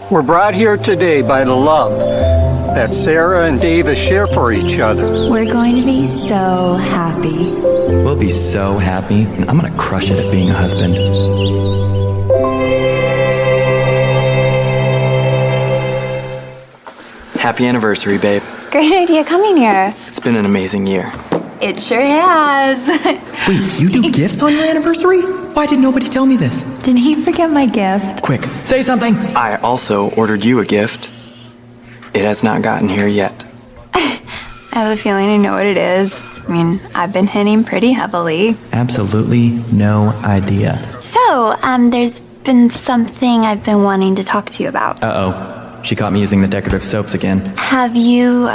We're brought here today by the love that Sarah and Davis share for each other. We're going to be so happy. We'll be so happy. I'm gonna crush it at being a husband. Happy anniversary, babe. Great idea coming here. It's been an amazing year. It sure has. Wait, you do gifts on your anniversary? Why did nobody tell me this? Did he forget my gift? Quick, say something. I also ordered you a gift. It has not gotten here yet. I have a feeling I know what it is. I mean, I've been hinting pretty heavily. Absolutely no idea. So, there's been something I've been wanting to talk to you about. Uh-oh. She caught me using the decorative soaps again. Have you,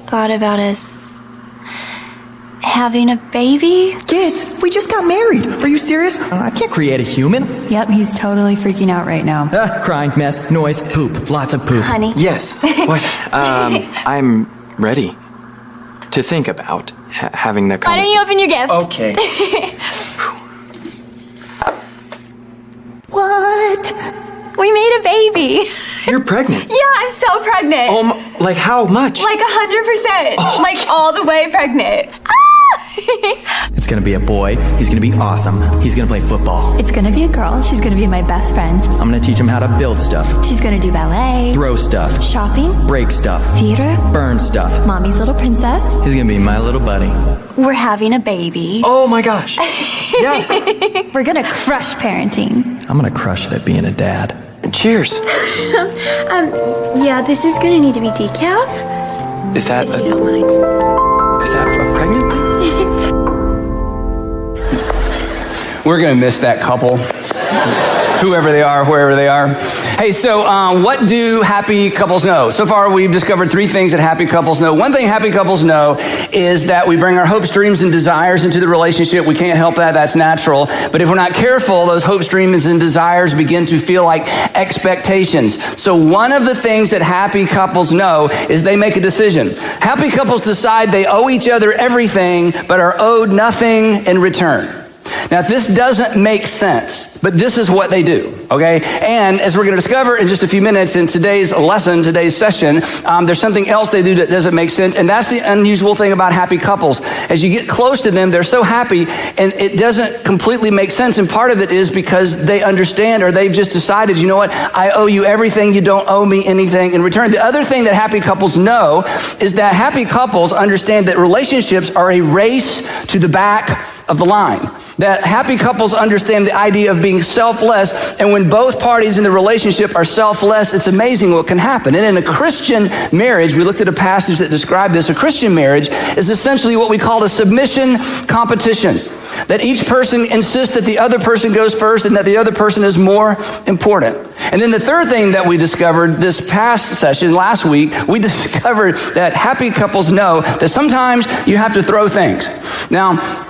thought about us having a baby? Kids, we just got married. Are you serious? I can't create a human. Yep, he's totally freaking out right now. Crying, mess, noise, poop. Lots of poop. Honey. Yes. What? I'm ready to think about having the Why don't you open your gift? Okay. What? We made a baby. You're pregnant. Yeah, I'm so pregnant. Like how much? Like 100%. Like all the way pregnant. It's gonna be a boy. He's gonna be awesome. He's gonna play football. It's gonna be a girl. She's gonna be my best friend. I'm gonna teach him how to build stuff, She's gonna do ballet, throw stuff, shopping, break stuff, theater, burn stuff. mommy's little princess. He's gonna be my little buddy. We're having a baby. Oh my gosh. Yes. We're gonna crush parenting. I'm gonna crush it at being a dad. Cheers. Yeah, this is gonna need to be decaf. Is that If you don't mind. is that a pregnant thing? We're going to miss that couple, whoever they are, wherever they are. Hey, so what do happy couples know? So far, we've discovered 3 things that happy couples know. One thing happy couples know is that we bring our hopes, dreams, and desires into the relationship. We can't help that. That's natural. But if we're not careful, those hopes, dreams, and desires begin to feel like expectations. So one of the things that happy couples know is they make a decision. Happy couples decide they owe each other everything, but are owed nothing in return. Now, this doesn't make sense, but this is what they do, okay? And as we're going to discover in just a few minutes in today's lesson, today's session, there's something else they do that doesn't make sense, and that's the unusual thing about happy couples. As you get close to them, they're so happy, and it doesn't completely make sense, and part of it is because they understand, or they've just decided, you know what, I owe you everything, you don't owe me anything in return. The other thing that happy couples know is that happy couples understand that relationships are a race to the back of the line. That happy couples understand the idea of being selfless, and when both parties in the relationship are selfless, it's amazing what can happen. And in a Christian marriage, we looked at a passage that described this. A Christian marriage is essentially what we call a submission competition. That each person insists that the other person goes first and that the other person is more important. And then the third thing that we discovered this past session, last week, we discovered that happy couples know that sometimes you have to throw things. Now,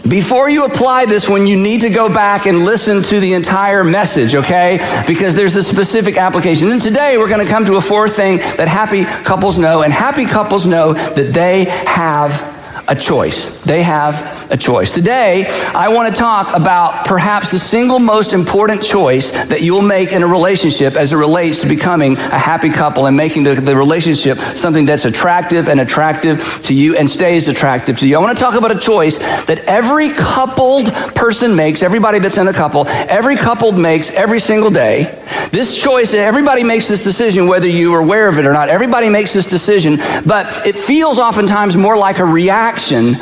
before you apply this one, you need to go back and listen to the entire message, okay? Because there's a specific application. And today we're going to come to a fourth thing that happy couples know, and happy couples know that they have a choice. They have a choice. Today, I want to talk about perhaps the single most important choice that you'll make in a relationship as it relates to becoming a happy couple and making the relationship something that's attractive to you and stays attractive to you. I want to talk about a choice that every coupled person makes, everybody that's in a couple, every couple makes every single day. This choice, everybody makes this decision, whether you are aware of it or not. Everybody makes this decision, but it feels oftentimes more like a reaction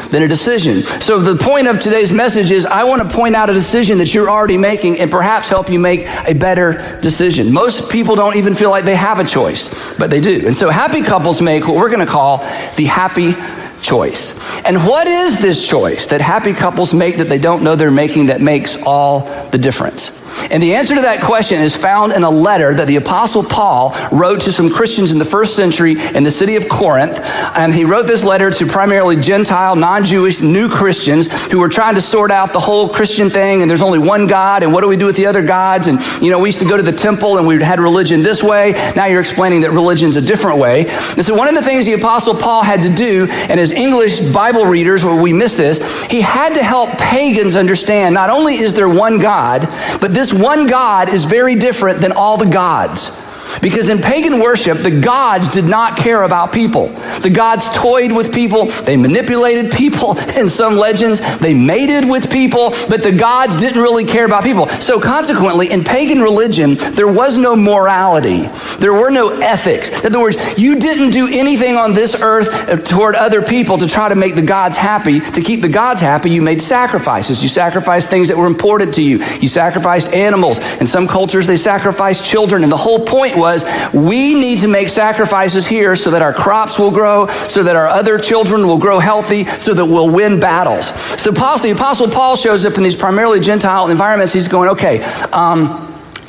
than a decision. So the point of today's message is I want to point out a decision that you're already making and perhaps help you make a better decision. Most people don't even feel like they have a choice, but they do. And so happy couples make what we're going to call the happy choice. And what is this choice that happy couples make that they don't know they're making that makes all the difference? And the answer to that question is found in a letter that the Apostle Paul wrote to some Christians in the first century in the city of Corinth. And he wrote this letter to primarily Gentile, non-Jewish, new Christians who were trying to sort out the whole Christian thing. And there's only one God, and what do we do with the other gods? And, you know, we used to go to the temple and we had religion this way. Now you're explaining that religion's a different way. And so one of the things the Apostle Paul had to do, and as English Bible readers, where we miss this, he had to help pagans understand not only is there one God, but this one God is very different than all the gods. Because in pagan worship, the gods did not care about people. The gods toyed with people. They manipulated people. In some legends, they mated with people, but the gods didn't really care about people. So consequently, in pagan religion, there was no morality. There were no ethics. In other words, you didn't do anything on this earth toward other people to try to make the gods happy. To keep the gods happy, you made sacrifices. You sacrificed things that were important to you. You sacrificed animals. In some cultures, they sacrificed children. And the whole point was, we need to make sacrifices here so that our crops will grow, so that our other children will grow healthy, so that we'll win battles. So the Apostle Paul shows up in these primarily Gentile environments. He's going, okay,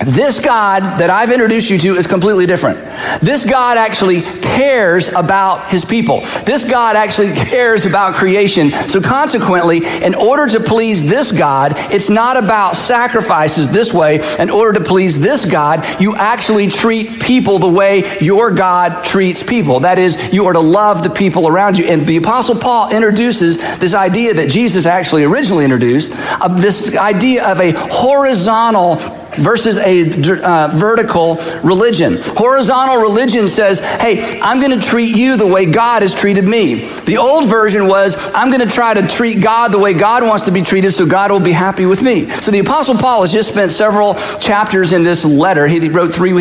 this God that I've introduced you to is completely different. This God actually cares about his people. This God actually cares about creation. So consequently, in order to please this God, it's not about sacrifices this way. In order to please this God, you actually treat people the way your God treats people. That is, you are to love the people around you. And the Apostle Paul introduces this idea that Jesus actually originally introduced, this idea of a horizontal versus a vertical religion. Horizontal religion says, hey, I'm going to treat you the way God has treated me. The old version was, I'm going to try to treat God the way God wants to be treated so God will be happy with me. So the Apostle Paul has just spent several chapters in this letter. He wrote three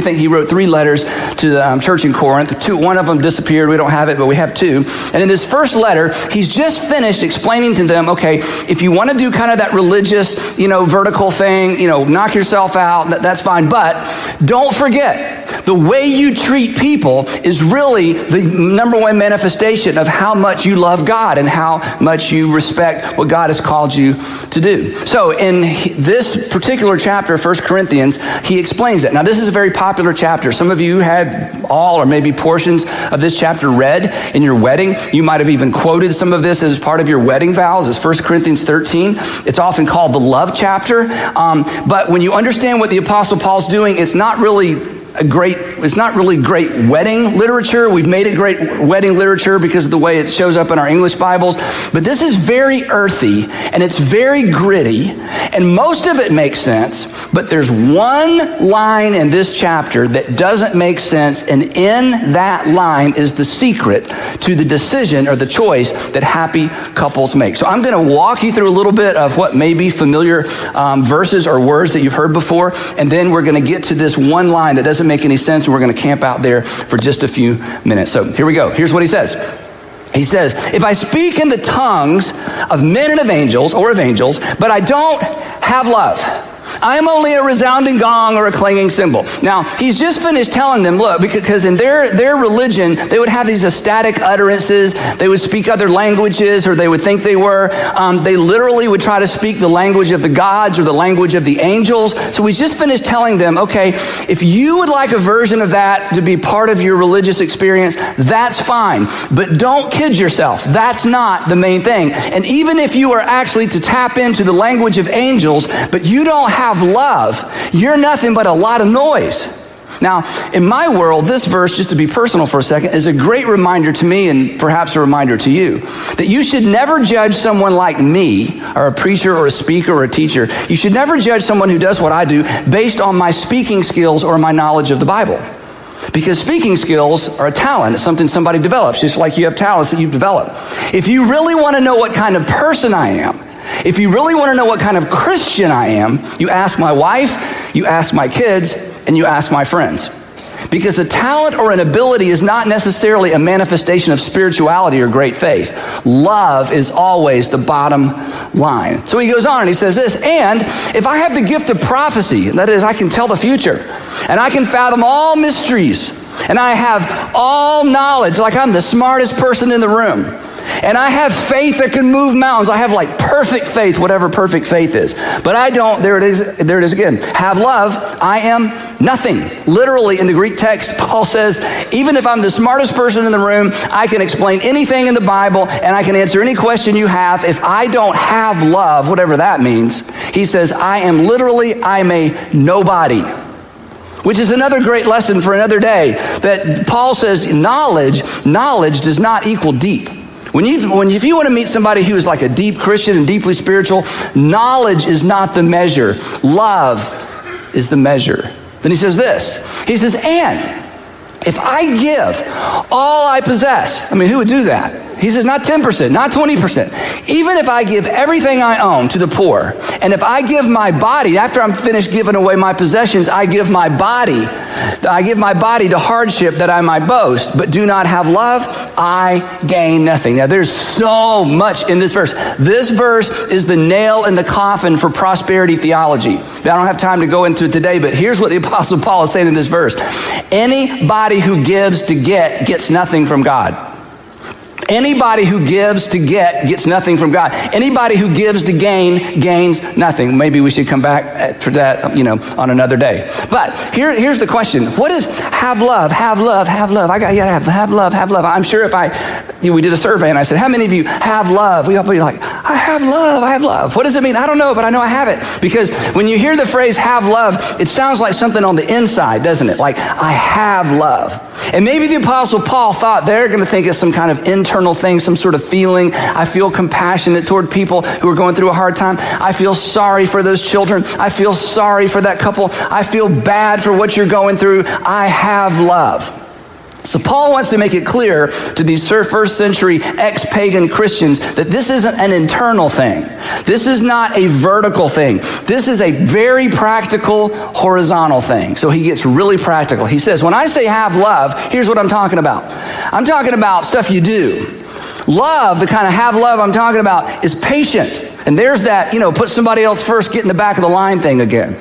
letters to the church in Corinth. One of them disappeared. We don't have it, but we have two. And in this first letter, he's just finished explaining to them, okay, if you want to do kind of that religious, vertical thing, knock yourself out, that's fine. But don't forget, the way you treat people is really the number one manifestation of how much you love God and how much you respect what God has called you to do. So in this particular chapter, 1 Corinthians, he explains it. Now, this is a very popular chapter. Some of you had all or maybe portions of this chapter read in your wedding. You might have even quoted some of this as part of your wedding vows. It's 1 Corinthians 13. It's often called the love chapter. But when you understand what the Apostle Paul's doing, it's not really great wedding literature. We've made it great wedding literature because of the way it shows up in our English Bibles. But this is very earthy and it's very gritty and most of it makes sense. But there's one line in this chapter that doesn't make sense. And in that line is the secret to the decision or the choice that happy couples make. So I'm going to walk you through a little bit of what may be familiar verses or words that you've heard before. And then we're going to get to this one line that doesn't make any sense, and we're going to camp out there for just a few minutes. So here we go. Here's what he says. He says, if I speak in the tongues of men and of angels, but I don't have love, I am only a resounding gong or a clanging cymbal. Now, he's just finished telling them, look, because in their religion, they would have these ecstatic utterances. They would speak other languages, or they would think they were. They literally would try to speak the language of the gods or the language of the angels. So he's just finished telling them, okay, if you would like a version of that to be part of your religious experience, that's fine. But don't kid yourself. That's not the main thing. And even if you are actually to tap into the language of angels, but you don't have love, you're nothing but a lot of noise. Now, in my world, this verse, just to be personal for a second, is a great reminder to me and perhaps a reminder to you that you should never judge someone like me or a preacher or a speaker or a teacher. You should never judge someone who does what I do based on my speaking skills or my knowledge of the Bible. Because speaking skills are a talent. It's something somebody develops, just like you have talents that you've developed. If you really want to know what kind of person I am, if you really want to know what kind of Christian I am, you ask my wife, you ask my kids, and you ask my friends. Because a talent or an ability is not necessarily a manifestation of spirituality or great faith. Love is always the bottom line. So he goes on and he says this, and if I have the gift of prophecy, that is, I can tell the future, and I can fathom all mysteries, and I have all knowledge, like I'm the smartest person in the room, and I have faith that can move mountains. I have like perfect faith, whatever perfect faith is. But I don't, there it is again. Have love, I am nothing. Literally in the Greek text, Paul says, even if I'm the smartest person in the room, I can explain anything in the Bible and I can answer any question you have. If I don't have love, whatever that means, he says, I'm a nobody. Which is another great lesson for another day, that Paul says knowledge does not equal deep. If you want to meet somebody who is like a deep Christian and deeply spiritual, knowledge is not the measure. Love is the measure. Then he says this. He says, and if I give all I possess, I mean, who would do that? He says, not 10%, not 20%. Even if I give everything I own to the poor, and if I give my body, after I'm finished giving away my possessions, I give my body to hardship that I might boast, but do not have love, I gain nothing. Now, there's so much in this verse. This verse is the nail in the coffin for prosperity theology. Now, I don't have time to go into it today, but here's what the Apostle Paul is saying in this verse. Anybody who gives to get gets nothing from God. Anybody who gives to get gets nothing from God. Anybody who gives to gain gains nothing. Maybe we should come back for that, on another day. But here's the question. What is have love, have love, have love? I gotta have love, have love. I'm sure if we did a survey and I said, how many of you have love? We all be like, I have love, I have love. What does it mean? I don't know, but I know I have it. Because when you hear the phrase have love, it sounds like something on the inside, doesn't it? Like, I have love. And maybe the Apostle Paul thought they're going to think it's some kind of internal thing, some sort of feeling. I feel compassionate toward people who are going through a hard time. I feel sorry for those children. I feel sorry for that couple. I feel bad for what you're going through. I have love. So Paul wants to make it clear to these first century ex-pagan Christians that this isn't an internal thing. This is not a vertical thing. This is a very practical horizontal thing. So he gets really practical. He says, when I say have love, here's what I'm talking about. I'm talking about stuff you do. Love, the kind of have love I'm talking about, is patient. And there's that, put somebody else first, get in the back of the line thing again.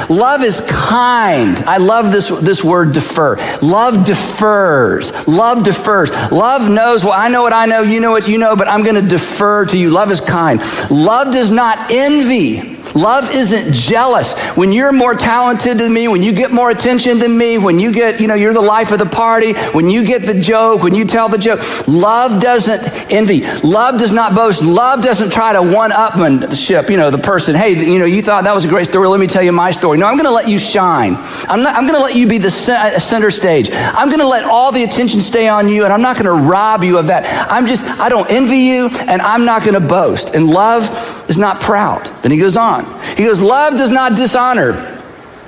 Love is kind. I love this word defer. Love defers. Love defers. Love knows, well, I know what I know, you know what you know, but I'm going to defer to you. Love is kind. Love does not envy. Love isn't jealous. When you're more talented than me, when you get more attention than me, when you get, you're the life of the party, when you get the joke, when you tell the joke, love doesn't envy. Love does not boast. Love doesn't try to one-upmanship, the person. Hey, you thought that was a great story. Let me tell you my story. No, I'm going to let you shine. I'm going to let you be the center stage. I'm going to let all the attention stay on you, and I'm not going to rob you of that. I don't envy you, and I'm not going to boast. And love is not proud. Then he goes on. He goes, love does not dishonor.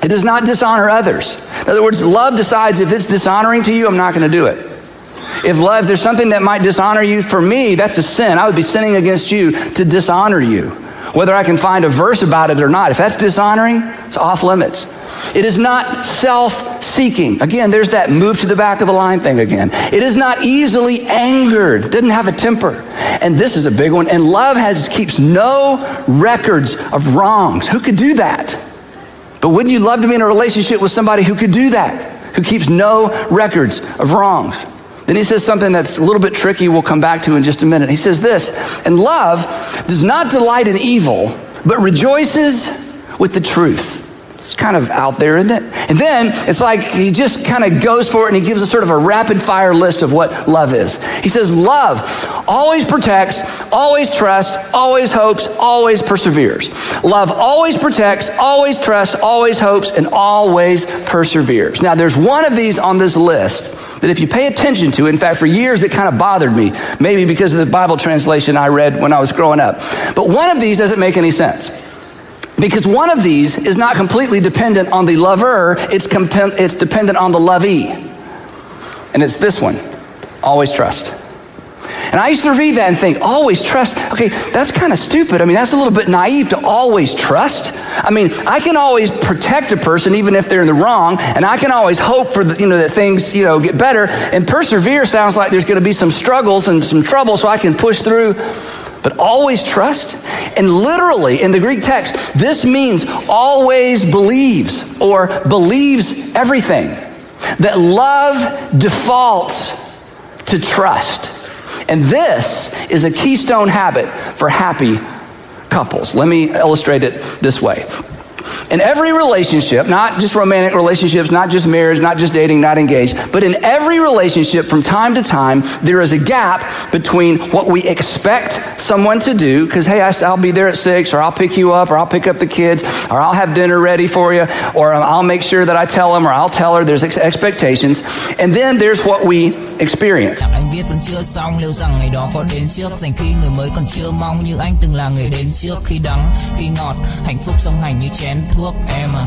It does not dishonor others. In other words, love decides if it's dishonoring to you, I'm not going to do it. If there's something that might dishonor you, for me, that's a sin. I would be sinning against you to dishonor you. Whether I can find a verse about it or not. If that's dishonoring, it's off limits. It is not self-seeking. Again, there's that move to the back of the line thing again. It is not easily angered. It doesn't have a temper. And this is a big one. And love keeps no records of wrongs. Who could do that? But wouldn't you love to be in a relationship with somebody who could do that? Who keeps no records of wrongs? Then he says something that's a little bit tricky we'll come back to in just a minute. He says this, and love does not delight in evil, but rejoices with the truth. It's kind of out there, isn't it? And then it's like he just kind of goes for it and he gives us sort of a rapid fire list of what love is. He says, love always protects, always trusts, always hopes, always perseveres. Love always protects, always trusts, always hopes, and always perseveres. Now, there's one of these on this list that if you pay attention to, in fact, for years it kind of bothered me, maybe because of the Bible translation I read when I was growing up. But one of these doesn't make any sense. Because one of these is not completely dependent on the lover, it's dependent on the lovee. And it's this one, always trust. And I used to read that and think, always trust. Okay, that's kind of stupid. I mean, that's a little bit naive to always trust. I mean, I can always protect a person even if they're in the wrong, and I can always hope for that things get better. And persevere sounds like there's going to be some struggles and some trouble, so I can push through. But always trust, and literally in the Greek text, this means always believes or believes everything. That love defaults to trust. And this is a keystone habit for happy couples. Let me illustrate it this way. In every relationship, not just romantic relationships, not just marriage, not just dating, not engaged, but in every relationship from time to time, there is a gap between what we expect someone to do, because hey, I'll be there at 6, or I'll pick you up, or I'll pick up the kids, or I'll have dinner ready for you, or I'll make sure that I tell them, or I'll tell her. There's expectations. And then there's what we experience. Anh viết vẫn chưa xong, liệu rằng ngày đó có đến trước, dành khi người mới còn chưa mong như anh từng là người đến trước, khi đắng khi ngọt, hạnh phúc song hành như chén thuốc em à.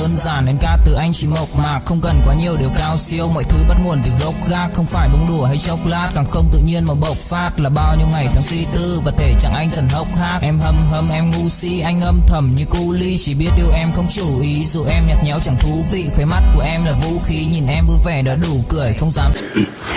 đơn giản nên ca từ anh chỉ mộc mạc, không cần quá nhiều điều cao siêu. Mọi thứ bắt nguồn từ gốc gác, không phải bông đùa hay chốc lát, càng không tự nhiên mà bộc phát là bao nhiêu ngày tháng suy tư và thể chẳng anh dần hốc hác. Em hâm em ngu si, anh âm thầm như cu ly, chỉ biết yêu em không chủ ý, dù em nhạt nhẽo chẳng thú vị. Khóe mắt của em là vũ khí, nhìn em vui vẻ đã đủ cười, không dám.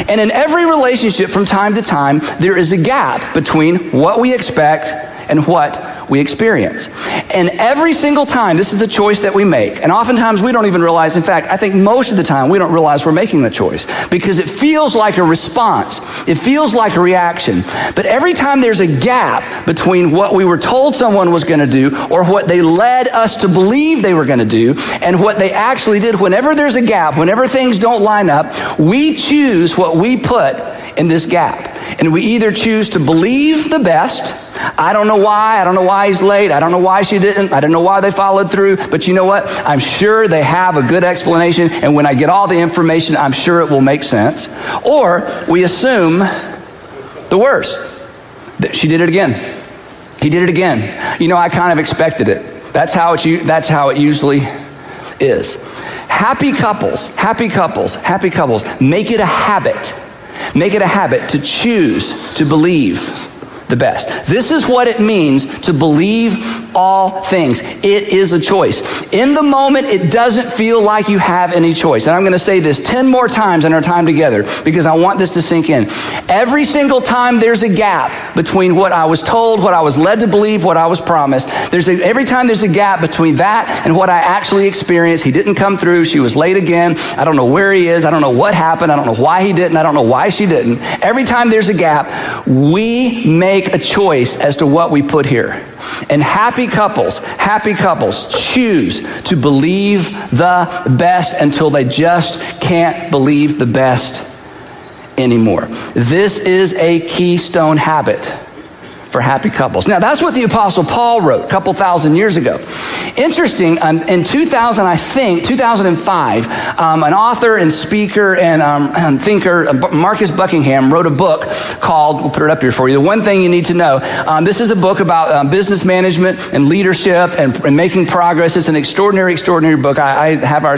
And in every relationship from time to time, there is a gap between what we expect and what we experience. And every single time, this is the choice that we make. And oftentimes we don't even realize, in fact, I think most of the time we don't realize we're making the choice because it feels like a response. It feels like a reaction. But every time there's a gap between what we were told someone was going to do or what they led us to believe they were going to do and what they actually did, whenever there's a gap, whenever things don't line up, we choose what we put in this gap. And we either choose to believe the best. I don't know why he's late. I don't know why she didn't. I don't know why they followed through. But you know what? I'm sure they have a good explanation. And when I get all the information, I'm sure it will make sense. Or we assume the worst. That she did it again. He did it again. You know, I kind of expected it. That's how it usually is. Happy couples, make it a habit. Make it a habit to choose to believe the best. This is what it means to believe all things. It is a choice. In the moment, it doesn't feel like you have any choice. And I'm going to say this 10 more times in our time together because I want this to sink in. Every single time there's a gap between what I was told, what I was led to believe, what I was promised. Every time there's a gap between that and what I actually experienced. He didn't come through. She was late again. I don't know where he is. I don't know what happened. I don't know why he didn't. I don't know why she didn't. Every time there's a gap, we make a choice as to what we put here. And happy couples choose to believe the best until they just can't believe the best anymore. This is a keystone habit for happy couples. Now, that's what the Apostle Paul wrote a couple thousand years ago. Interesting, in 2005, an author and speaker and thinker, Marcus Buckingham, wrote a book called, we'll put it up here for you, The One Thing You Need to Know. This is a book about business management and leadership and making progress. It's an extraordinary book. I have our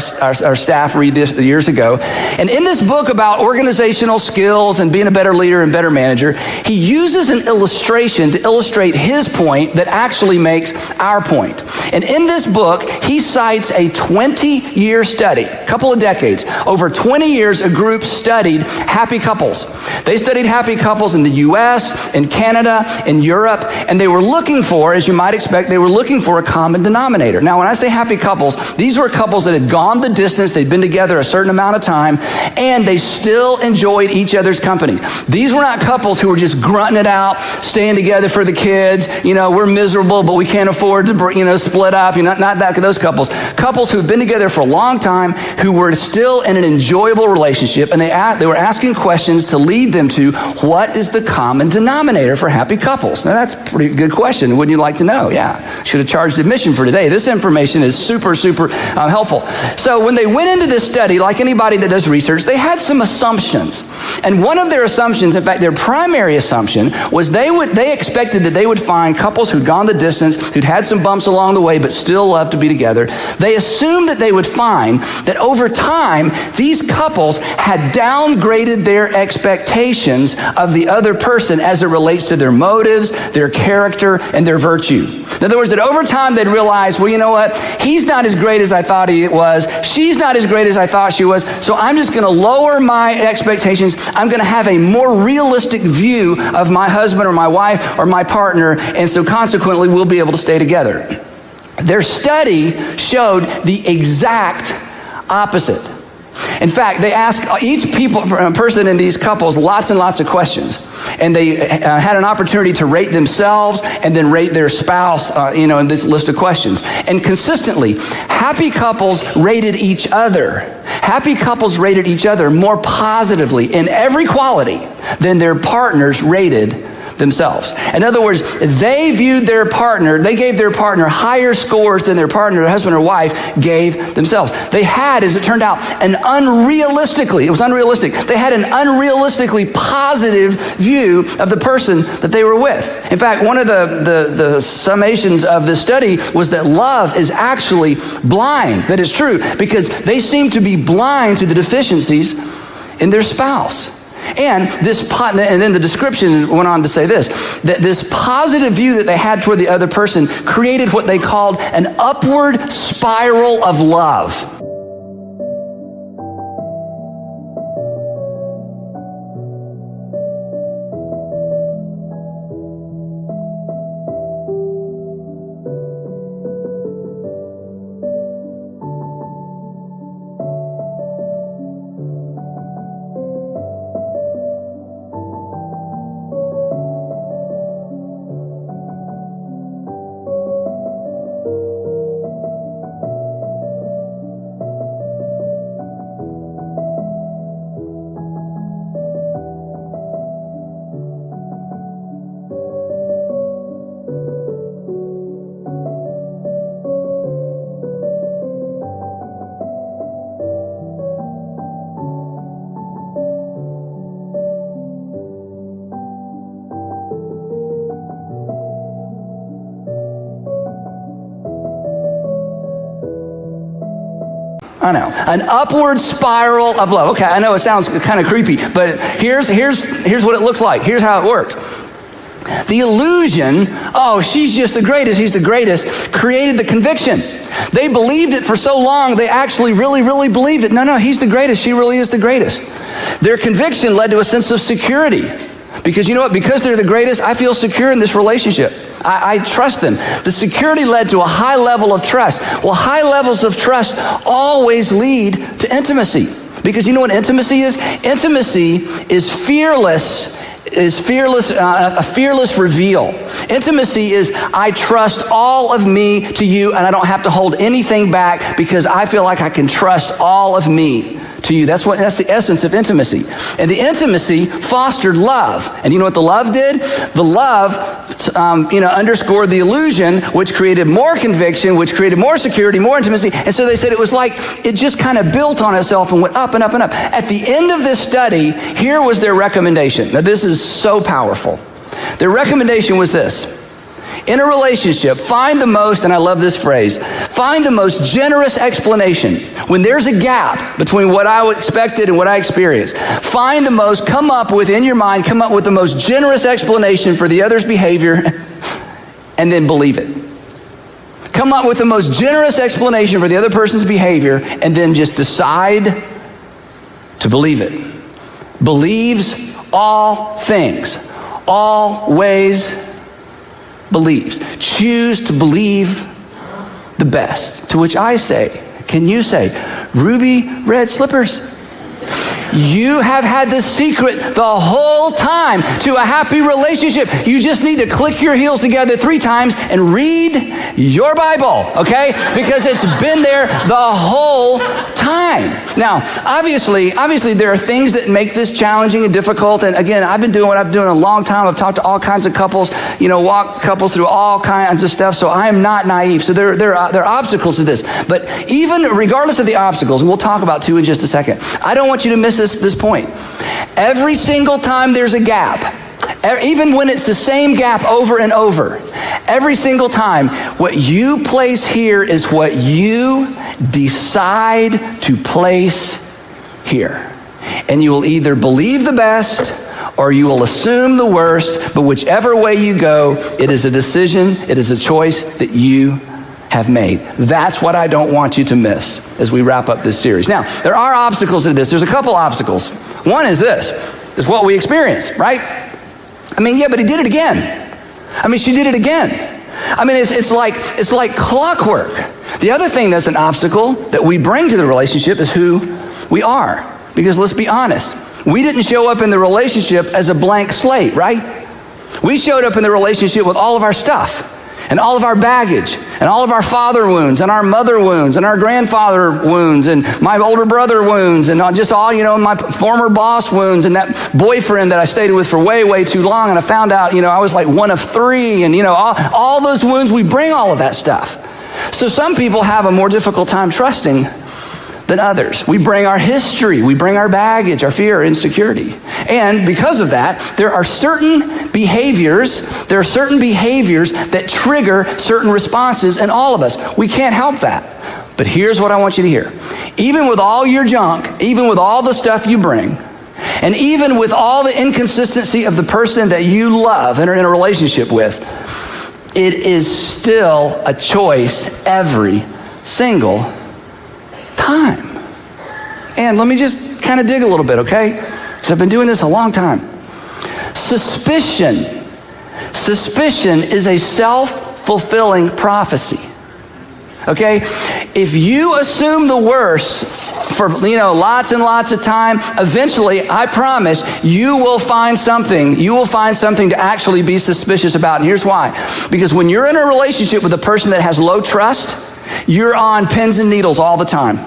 staff read this years ago. And in this book about organizational skills and being a better leader and better manager, he uses an illustration to illustrate his point that actually makes our point. And in this book, he cites a 20-year study, a couple of decades. Over 20 years, a group studied happy couples. They studied happy couples in the U.S., in Canada, in Europe, and they were looking for, as you might expect, they were looking for a common denominator. Now, when I say happy couples, these were couples that had gone the distance, they'd been together a certain amount of time, and they still enjoyed each other's company. These were not couples who were just grunting it out, staying together for the kids. You know, we're miserable, but we can't afford to, split up. Not those couples. Couples who've been together for a long time, who were still in an enjoyable relationship, and they were asking questions to lead them to what is the common denominator for happy couples. Now, that's a pretty good question. Wouldn't you like to know? Yeah. Should have charged admission for today. This information is super helpful. So when they went into this study, like anybody that does research, they had some assumptions. And one of their assumptions, in fact, their primary assumption, was they expected that they would find couples who'd gone the distance, who'd had some bumps along the way, but still loved to be together. They assumed that they would find that over time, these couples had downgraded their expectations of the other person as it relates to their motives, their character, and their virtue. In other words, that over time they'd realize, well, you know what? He's not as great as I thought he was. She's not as great as I thought she was. So I'm just going to lower my expectations. I'm going to have a more realistic view of my husband or my wife or my partner. And so consequently, we'll be able to stay together. Their study showed the exact opposite. In fact, they asked each person in these couples lots and lots of questions. And they had an opportunity to rate themselves and then rate their spouse, in this list of questions. And consistently, happy couples rated each other. Happy couples rated each other more positively in every quality than their partners rated themselves. In other words, they viewed their partner, they gave their partner higher scores than their partner, their husband or wife, gave themselves. They had, as it turned out, it was unrealistic. They had an unrealistically positive view of the person that they were with. In fact, one of the summations of this study was that love is actually blind. That is true, because they seem to be blind to the deficiencies in their spouse. And then the description went on to say this, that this positive view that they had toward the other person created what they called an upward spiral of love. I know. An upward spiral of love. Okay, I know it sounds kind of creepy, but here's what it looks like. Here's how it worked. The illusion, oh, she's just the greatest, he's the greatest, created the conviction. They believed it for so long, they actually really, really believed it. No, he's the greatest, she really is the greatest. Their conviction led to a sense of security. Because you know what? Because they're the greatest, I feel secure in this relationship. I trust them. The security led to a high level of trust. Well, high levels of trust always lead to intimacy. Because you know what intimacy is? Intimacy is a fearless reveal. Intimacy is, I trust all of me to you, and I don't have to hold anything back because I feel like I can trust all of me to you. That's the essence of intimacy. And the intimacy fostered love. And you know what the love did? The love underscored the illusion, which created more conviction, which created more security, more intimacy. And so they said it was like it just kind of built on itself and went up and up and up. At the end of this study, here was their recommendation. Now, this is so powerful. Their recommendation was this. In a relationship, find the most, and I love this phrase, find the most generous explanation. When there's a gap between what I expected and what I experienced, come up with the most generous explanation for the other's behavior, and then believe it. Come up with the most generous explanation for the other person's behavior, and then just decide to believe it. Believes all things, always believes. Choose to believe the best. To which I say, can you say, ruby red slippers? You have had the secret the whole time to a happy relationship. You just need to click your heels together 3 times and read your Bible, okay? Because it's been there the whole time. Now, obviously, there are things that make this challenging and difficult. And again, I've been doing what I've been doing a long time. I've talked to all kinds of couples, walk couples through all kinds of stuff. So I am not naive. So there are obstacles to this. But even regardless of the obstacles, and we'll talk about 2 in just a second, I don't want you to miss this point. Every single time there's a gap, even when it's the same gap over and over, every single time, what you place here is what you decide to place here. And you will either believe the best or you will assume the worst, but whichever way you go, it is a decision, it is a choice that you have made. That's what I don't want you to miss as we wrap up this series. Now, there are obstacles to this. There's a couple obstacles. One is this. It's what we experience, right? But he did it again. She did it again. It's like clockwork. The other thing that's an obstacle that we bring to the relationship is who we are. Because let's be honest, we didn't show up in the relationship as a blank slate, right? We showed up in the relationship with all of our stuff. and all of our baggage and all of our father wounds and our mother wounds and our grandfather wounds and my older brother wounds and just all, my former boss wounds and that boyfriend that I stayed with for way, way too long. And I found out, I was like one of three and, all those wounds, we bring all of that stuff. So some people have a more difficult time trusting than others. We bring our history, we bring our baggage, our fear, insecurity. And because of that, there are certain behaviors that trigger certain responses in all of us. We can't help that. But here's what I want you to hear. Even with all your junk, even with all the stuff you bring, and even with all the inconsistency of the person that you love and are in a relationship with, it is still a choice every single time. And let me just kind of dig a little bit, okay? Because I've been doing this a long time. Suspicion is a self-fulfilling prophecy. Okay? If you assume the worst for, lots and lots of time, eventually, I promise, you will find something to actually be suspicious about. And here's why. Because when you're in a relationship with a person that has low trust, you're on pins and needles all the time.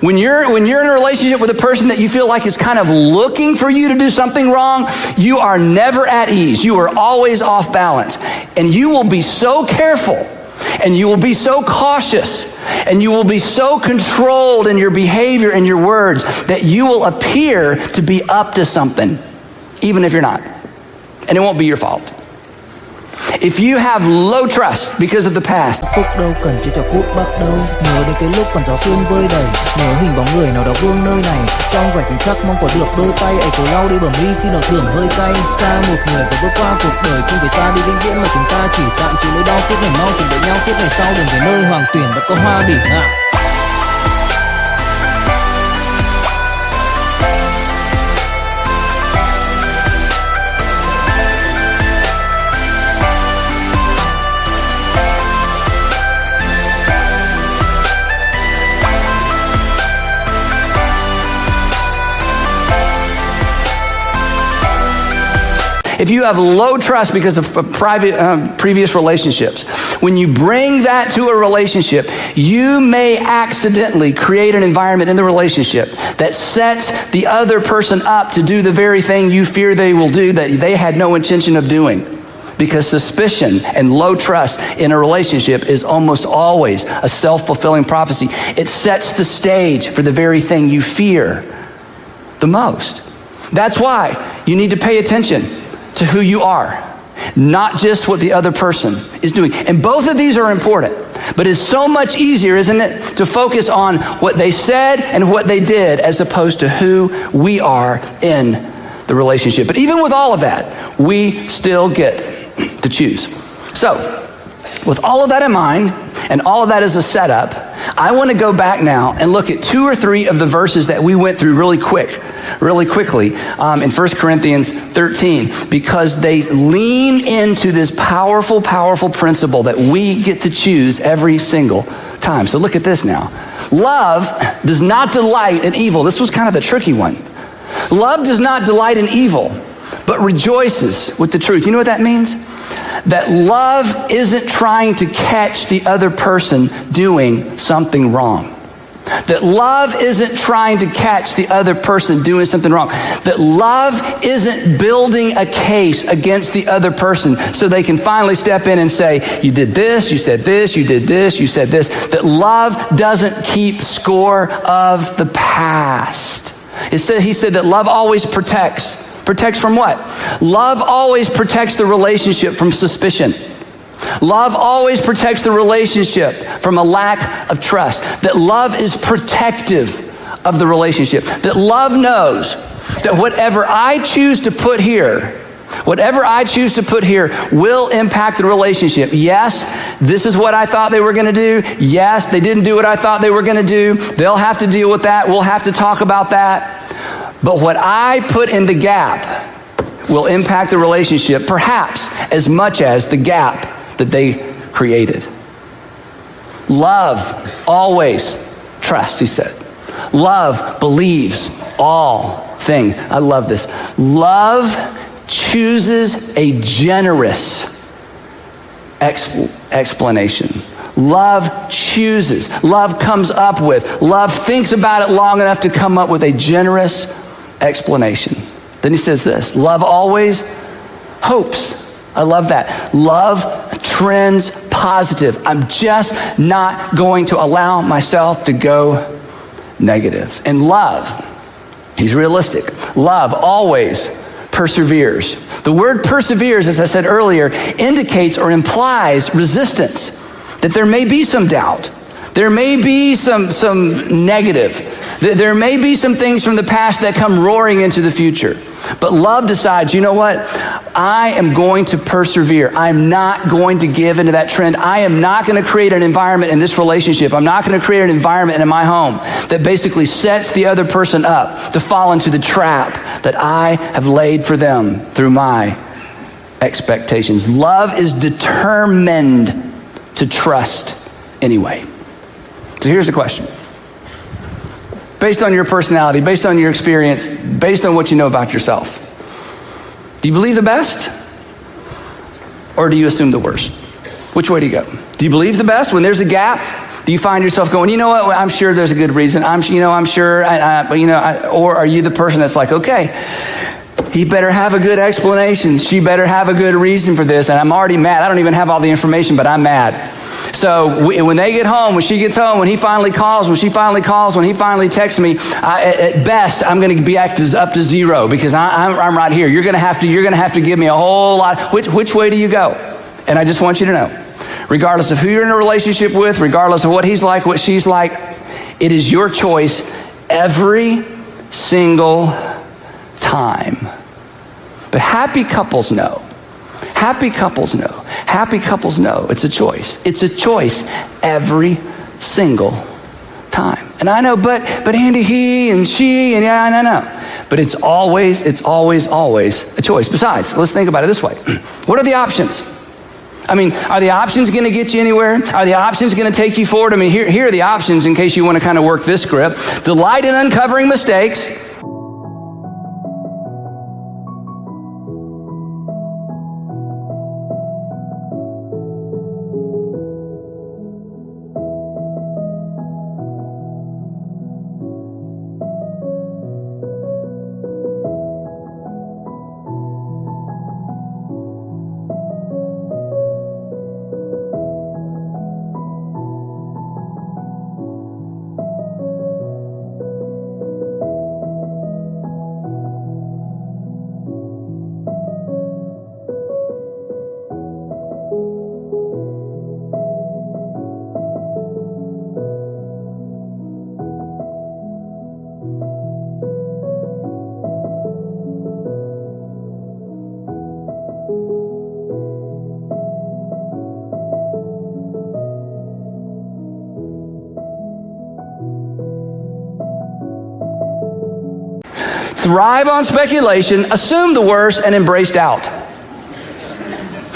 When you're in a relationship with a person that you feel like is kind of looking for you to do something wrong, you are never at ease. You are always off balance. And you will be so careful, and you will be so cautious, and you will be so controlled in your behavior and your words that you will appear to be up to something, even if you're not. And it won't be your fault. If you have low trust because of the past, phút đâu cần chỉ cho phút bắt đầu. Nhớ đến cái lúc còn gió sương vơi đầy, nhớ hình bóng người nào đó vương nơi này. Trong vài khoảnh khắc mong có được đôi tay ấy cổ lau đi bầm ly khi nào thưởng hơi cay. Xa một người và bước qua cuộc đời không phải xa đi vĩnh viễn mà chúng ta chỉ tạm chịu nỗi đau. Kiếp này mau tìm đợi nhau, kiếp này sau đừng về nơi hoàng tuyển đã có hoa bỉ ngạn. if you have low trust because of previous relationships, when you bring that to a relationship, you may accidentally create an environment in the relationship that sets the other person up to do the very thing you fear they will do that they had no intention of doing. Because suspicion and low trust in a relationship is almost always a self-fulfilling prophecy. It sets the stage for the very thing you fear the most. That's why you need to pay attention to who you are, not just what the other person is doing. And both of these are important, but it's so much easier, isn't it, to focus on what they said and what they did as opposed to who we are in the relationship. But even with all of that, we still get to choose. So, with all of that in mind, and all of that as a setup, I want to go back now and look at 2 or 3 of the verses that we went through really quickly in 1 Corinthians 13, because they lean into this powerful principle that we get to choose every single time. So look at this now. Love does not delight in evil. This was kind of the tricky one. Love does not delight in evil, but rejoices with the truth. You know what that means? That love isn't trying to catch the other person doing something wrong. That love isn't trying to catch the other person doing something wrong. That love isn't building a case against the other person so they can finally step in and say, you did this, you said this, you did this, you said this. That love doesn't keep score of the past. He said that love always protects. Protects from what? Love always protects the relationship from suspicion. Love always protects the relationship from a lack of trust. That love is protective of the relationship. That love knows that whatever I choose to put here will impact the relationship. Yes, this is what I thought they were going to do. Yes, they didn't do what I thought they were going to do. They'll have to deal with that. We'll have to talk about that. But what I put in the gap will impact the relationship perhaps as much as the gap that they created. Love always trusts, he said. Love believes all things. I love this. Love chooses a generous explanation. Love chooses. Love comes up with. Love thinks about it long enough to come up with a generous explanation. Then he says this, love always hopes. I love that. Love trends positive. I'm just not going to allow myself to go negative. And love, he's realistic. Love always perseveres. The word perseveres, as I said earlier, indicates or implies resistance, that there may be some doubt. There may be some negative. There may be some things from the past that come roaring into the future. But love decides, you know what? I am going to persevere. I'm not going to give into that trend. I am not going to create an environment in this relationship. I'm not going to create an environment in my home that basically sets the other person up to fall into the trap that I have laid for them through my expectations. Love is determined to trust anyway. So here's the question. Based on your personality, based on your experience, based on what you know about yourself, do you believe the best? Or do you assume the worst? Which way do you go? Do you believe the best when there's a gap? Do you find yourself going, you know what, I'm sure there's a good reason. I'm sure, or are you the person that's like, okay, he better have a good explanation. She better have a good reason for this. And I'm already mad. I don't even have all the information, but I'm mad. So when they get home, when she gets home, when he finally calls, when she finally calls, when he finally texts me, at best, I'm going to be up to zero because I'm right here. You're going to have to give me a whole lot. Which way do you go? And I just want you to know, regardless of who you're in a relationship with, regardless of what he's like, what she's like, it is your choice every single time. But happy couples know. Happy couples know. Happy couples know it's a choice. It's a choice every single time. And I know, but Andy, he and she, and yeah, I know. But it's always a choice. Besides, let's think about it this way. What are the options? I mean, are the options going to get you anywhere? Are the options going to take you forward? I mean, here are the options in case you want to kind of work this script. Delight in uncovering mistakes. Thrive on speculation, assume the worst, and embrace doubt.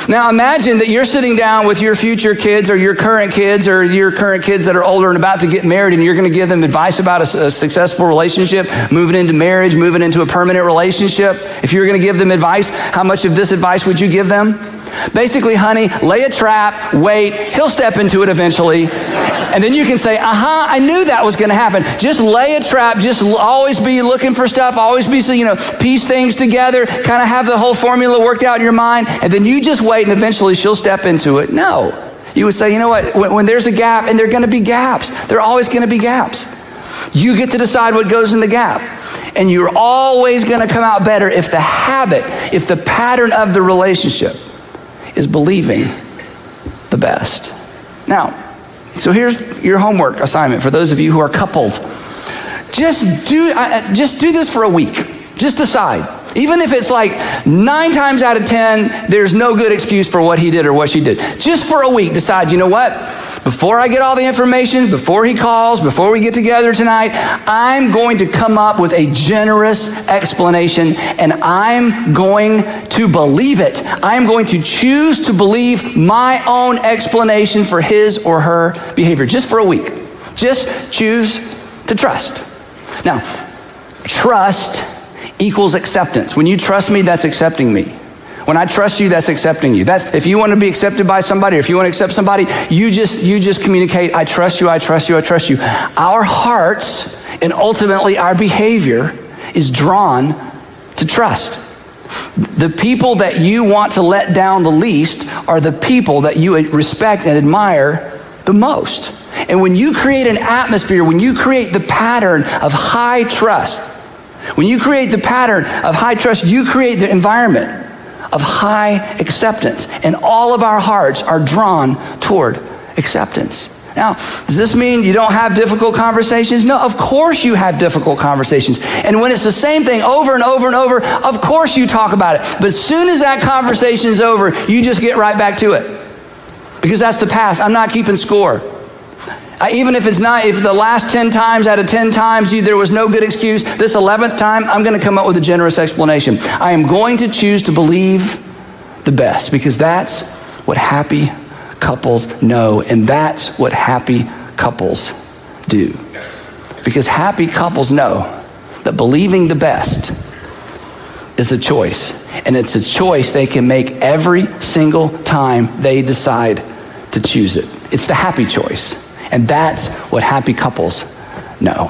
Now imagine that you're sitting down with your future kids or your current kids that are older and about to get married, and you're going to give them advice about a successful relationship, moving into marriage, moving into a permanent relationship. If you're going to give them advice, how much of this advice would you give them? Basically, honey, lay a trap, wait, he'll step into it eventually. And then you can say, I knew that was going to happen. Just lay a trap, just always be looking for stuff, always be, piece things together, kind of have the whole formula worked out in your mind, and then you just wait and eventually she'll step into it. No. You would say, you know what, when there's a gap, and there are going to be gaps, there are always going to be gaps. You get to decide what goes in the gap. And you're always going to come out better if the habit, if the pattern of the relationship is believing the best. Now, so here's your homework assignment for those of you who are coupled. Just do this for a week. Just decide. Even if it's like 9 times out of 10, there's no good excuse for what he did or what she did. Just for a week, decide, you know what? Before I get all the information, before he calls, before we get together tonight, I'm going to come up with a generous explanation, and I'm going to believe it. I'm going to choose to believe my own explanation for his or her behavior, just for a week. Just choose to trust. Now, trust equals acceptance. When you trust me, that's accepting me. When I trust you, that's accepting you. That's if you want to be accepted by somebody, or if you want to accept somebody, you just communicate, I trust you, I trust you, I trust you. Our hearts and ultimately our behavior is drawn to trust. The people that you want to let down the least are the people that you respect and admire the most. And when you create an atmosphere, when you create the pattern of high trust, when you create the pattern of high trust, you create the environment of high acceptance. And all of our hearts are drawn toward acceptance. Now, does this mean you don't have difficult conversations? No, of course you have difficult conversations. And when it's the same thing over and over and over, of course you talk about it. But as soon as that conversation is over, you just get right back to it. Because that's the past. I'm not keeping score. Even if it's not, if the last 10 times out of 10 times there was no good excuse, this 11th time, I'm going to come up with a generous explanation. I am going to choose to believe the best, because that's what happy couples know, and that's what happy couples do. Because happy couples know that believing the best is a choice, and it's a choice they can make every single time they decide to choose it. It's the happy choice, and that's what happy couples know.